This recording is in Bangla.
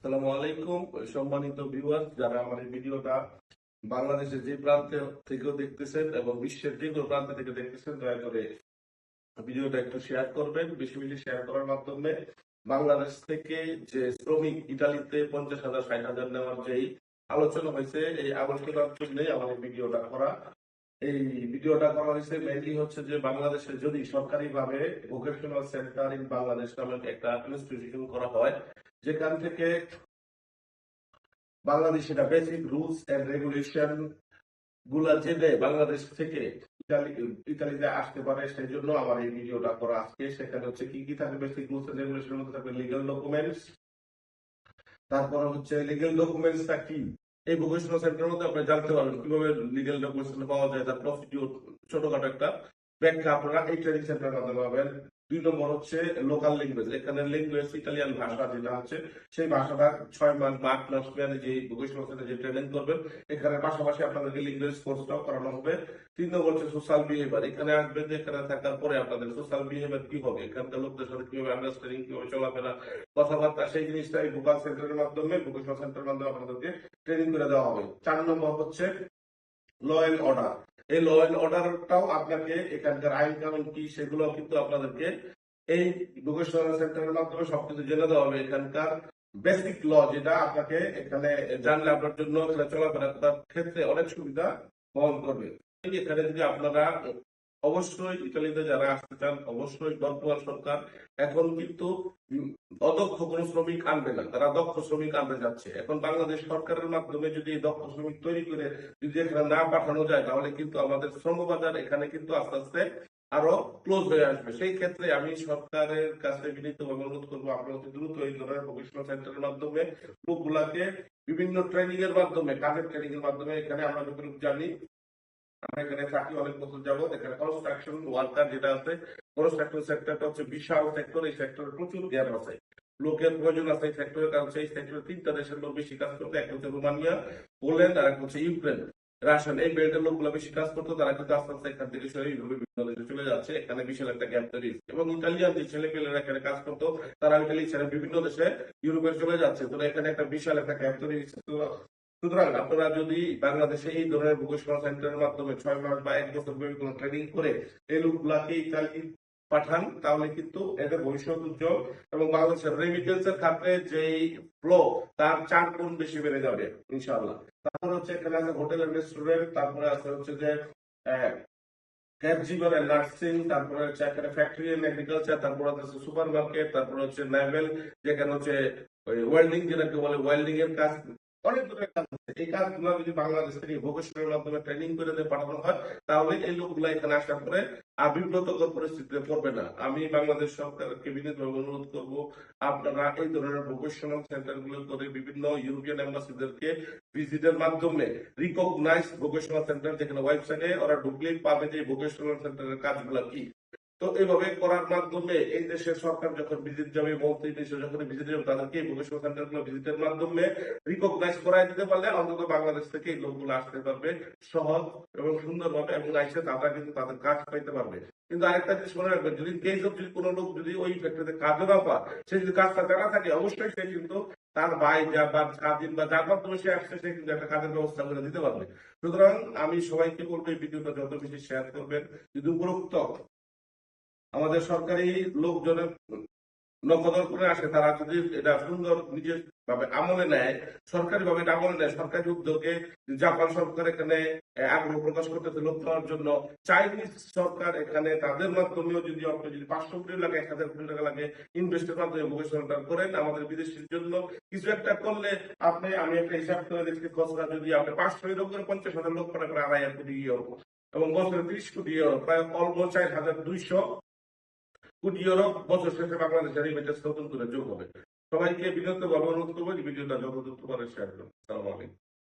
আসসালামু আলাইকুম সম্মানিত ভিউয়ার্স, যারা আমার এই ভিডিওটা বাংলাদেশের যে প্রান্তে থেকেও দেখতেছেন এবং বিশ্বের যে কোনো প্রান্ত থেকে দেখতেছেন, দয়া করে ভিডিওটা একটু শেয়ার করবেন। বেশি বেশি শেয়ার করার মাধ্যমে বাংলাদেশ থেকে যে শ্রমিক ইতালিতে 50,000 60,000 নেওয়ার যেই আলোচনা হয়েছে, এই আলোচনার জন্যই আমার এই ভিডিওটা করা। এই ভিডিওটা করা হয়েছে মেইনলি হচ্ছে যে বাংলাদেশে যদি সরকারিভাবে ভোকেশনাল সেন্টার ইন বাংলাদেশ নামে একটা ইনস্টিটিউশন করা হয়, যেখান থেকে বাংলাদেশ এটা বেসিক রুলস এন্ড রেগুলেশন গুলা জেনে বাংলাদেশ থেকে ইতালিতে আসতে পারে, সেই জন্য আমার এই ভিডিওটা করা আজকে। সেখানে হচ্ছে কি কি থাকবে, বেসিক রুলস এন্ড রেগুলেশনের মধ্যে থাকবে লিগ্যাল ডকুমেন্টস। তারপরে হচ্ছে লিগ্যাল ডকুমেন্টসটা কি, এই ভোকেশনাল সেন্টারের মধ্যে আপনি জানতে পারবেন কিভাবে লিগ্যাল ডকুমেন্টস পাওয়া যায়, তার প্রসিডিউর ছোটখাটো একটা ব্যাখ্যা আপনারা এই ট্রেনিং সেন্টারের মাধ্যমে পাবেন। 2 নম্বর হচ্ছে লোকাল ল্যাঙ্গুয়েজ। এখানে ল্যাঙ্গুয়েজ ইটালিয়ান ভাষা যেটা হচ্ছে, সেই ভাষাটা 6 মাস বা 8 মাস মেয়াদে যে ভোকেশনাল সেন্টারে যে ট্রেনিং করবেন, এখানে পাশাপাশি আপনাদেরকে ল্যাঙ্গুয়েজ কোর্সটাও করানো হবে। 3 নম্বর হচ্ছে সোশ্যাল বিহেভিয়ার। এখানে আসবেন, এখানে থাকার পরে আপনাদের সোশ্যাল বিহেভিয়ার কি হবে, এখানকার লোকদের সাথে কিভাবে আন্ডারস্ট্যান্ডিং, কিভাবে চলাফেরা, কথাবার্তা, সেই জিনিসটা এই ভোকাল সেন্টারের মাধ্যমে, ভোকেশনাল সেন্টারের মাধ্যমে আপনাদেরকে ট্রেনিং করে দেওয়া হবে। 4 নম্বর হচ্ছে ল এন্ড অর্ডার। এই ল এন্ড অর্ডারটাও আপনাকে, এখানকার আইন কানুন কি সেগুলো কিন্তু আপনাদেরকে এই ভোকেশনাল সেন্টারের মাধ্যমে সবকিছু জেনে দেওয়া হবে। এখানকার বেসিক ল যেটা আপনাকে এখানে জানলে আপনার জন্য এখানে চলাফেরা করার ক্ষেত্রে অনেক সুবিধা বহন করবে। এখানে যদি আপনারা অবশ্যই ইতালিতে যারা আসতে চান, অবশ্যই বর্তমান সরকার এখন কিন্তু অদক্ষ কোন শ্রমিক আনবে না, তারা দক্ষ শ্রমিক আনতে যাচ্ছে। এখন বাংলাদেশ সরকারের মাধ্যমে যদি দক্ষ শ্রমিক তৈরি করে যদি এখানে না পাঠানো যায়, তাহলে কিন্তু আমাদের শ্রমবাজার এখানে কিন্তু আস্তে আস্তে আরো ক্লোজ হয়ে আসবে। সেই ক্ষেত্রে আমি সরকারের কাছে বিনীতভাবে অনুরোধ করবো, আপনারা অতি দ্রুত এই ধরনের ভোকেশনাল সেন্টারের মাধ্যমে লোকগুলাকে বিভিন্ন ট্রেনিং এর মাধ্যমে, কাজের ট্রেনিং এর মাধ্যমে, এখানে আমরা যতটুকু জানি, আমরা এখানে থাকি অনেক বছর যাবত, এখানে কনস্ট্রাকশন ওয়ার্কার যেটা আছে, কনস্ট্রাকশন সেক্টরটা হচ্ছে বিশাল সেক্টর। এই সেক্টরে প্রচুর গ্যাপ আছে, লোকের প্রয়োজন আছে এই সেক্টরের। কারণ সেই সেক্টরে 3টা দেশের লোক বেশি কাজ করতে, একটা হচ্ছে রোমানিয়া, পোল্যান্ড, আর একটা হচ্ছে ইউক্রেন, রাশিয়ান। এই বেল্টের লোকগুলো বেশি কাজ করতো, তারা কিন্তু আস্তে আস্তে এখান থেকে সরে বিভিন্ন দেশে চলে যাচ্ছে। এখানে বিশাল একটা গ্যাপ তৈরি হচ্ছে। এবং ইটালিয়ান যে ছেলে পেলেরা এখানে কাজ করতো, তারা ইটালি ছেড়ে বিভিন্ন দেশে ইউরোপে চলে যাচ্ছে। তো এখানে একটা বিশাল একটা গ্যাপ তৈরি হচ্ছে। সুতরাং আপনারা যদি বাংলাদেশে এই ধরনের ভোকেশনাল সেন্টারের মাধ্যমে 6 মাস বা 1 বছর ব্যাপী কোনো ট্রেনিং করে এই লোকগুলাকে ইতালি পাঠান, তাহলে কিন্তু এদের ভবিষ্যৎ উজ্জ্বল এবং বাংলাদেশের রেমিটেন্সের খাতে যেই ফ্লো, তার 4 গুণ বেশি বেড়ে যাবে ইনশাআল্লাহ। তারপরে হচ্ছে এখানে আছে হোটেল এন্ড রেস্টুরেন্ট, তারপরে আছে হচ্ছে যে ক্যাবজিবর এন্ড নার্সিং, তারপরে হচ্ছে এখানে ফ্যাক্টরি এন্ড এগ্রিকালচার, তারপরে হচ্ছে সুপার মার্কেট, তারপরে হচ্ছে নেভেল, যেখানে হচ্ছে ওই ওয়েল্ডিং যেটাকে বলে, ওয়েল্ডিং এর কাজ, অনেক ধরনের কাজ আছে। এই কাজগুলো যদি বাংলাদেশ থেকে ভোকেশনাল মাধ্যমে ট্রেনিং করে দিয়ে পাঠানো হয়, তাহলে এই লোকগুলো এখানে আসার পরে আর বিব্রতকর পরিস্থিতিতে পড়বে না। আমি বাংলাদেশ সরকারকে বিনীতভাবে অনুরোধ করব, আপনারা এই ধরনের ভোকেশনাল সেন্টার গুলো করে বিভিন্ন ইউরোপিয়ান এম্বাসিদেরকে ভিজিটের মাধ্যমে রিকগনাইজ ভোকেশনাল সেন্টার, যেখানে ওয়েবসাইটে ওরা ঢুকলেই পাবে যে ভোকেশনাল সেন্টারের কাজগুলো কি। তো এইভাবে করার মাধ্যমে এই দেশের সরকার যখন ভিজিট যাবে, মন্ত্রী দেশে যখন ভিজিট যাবে, তাদেরকে ভোকেশনাল সেন্টার গুলো ভিজিটের মাধ্যমে রিকগনাইজ করাই দিতে পারলে অন্তত বাংলাদেশ থেকে এই লোকগুলো আসতে পারবে সহজ এবং সুন্দরভাবে, এবং আইসে তারা কিন্তু তাদের কাজ পাইতে পারবে। কিন্তু আরেকটা জিনিস মনে রাখবেন, যদি কেস অফ যদি কোনো লোক যদি ওই ফ্যাক্টরিতে কাজে না পায়, সে যদি কাজটা জানা থাকে, অবশ্যই সে কিন্তু তার ভাই যা বা কাজিন বা যার মাধ্যমে সে আসছে, সে কিন্তু একটা কাজের ব্যবস্থা করে দিতে পারবে। সুতরাং আমি সবাইকে বলবো, এই ভিডিওটা যত বেশি শেয়ার করবেন। যদি উপরোক্ত আমাদের সরকারি লোকজনের নকদর করে আসে, তারা যদি এটা সুন্দর নিজের ভাবে আমলে নেয়, সরকারি ভাবে এটা আমলে নেয়, সরকারি উদ্যোগে জাপান সরকার এখানে আগ্রহ প্রকাশ করতেছে লোক নেওয়ার জন্য, চাইনিজ সরকার এখানে তাদের মাধ্যমেও যদি আপনি যদি 500 কোটি লাগে, 1000 কোটি টাকা লাগে, ইনভেস্টের মাধ্যমে ভবিষ্যৎ করেন আমাদের বিদেশির জন্য কিছু একটা করলে, আমি একটা হিসাব করে দেখছি, খসড়া যদি আপনি 500 এর উপরে 50,000 লোক করে 2,500 কোটি ইউরো, এবং বছরে 30 কোটি ইউরো, প্রায় অলমোস্ট 4,200 কোটি ইউরো বছর শেষে বাংলাদেশের রেমিটেন্স নতুন করে যোগ হবে। সবাইকে বিনীত ভাবে অনুরোধ করবো, ভিডিওটা যত দ্রুত করে শেয়ার করুন। আসসালামু আলাইকুম।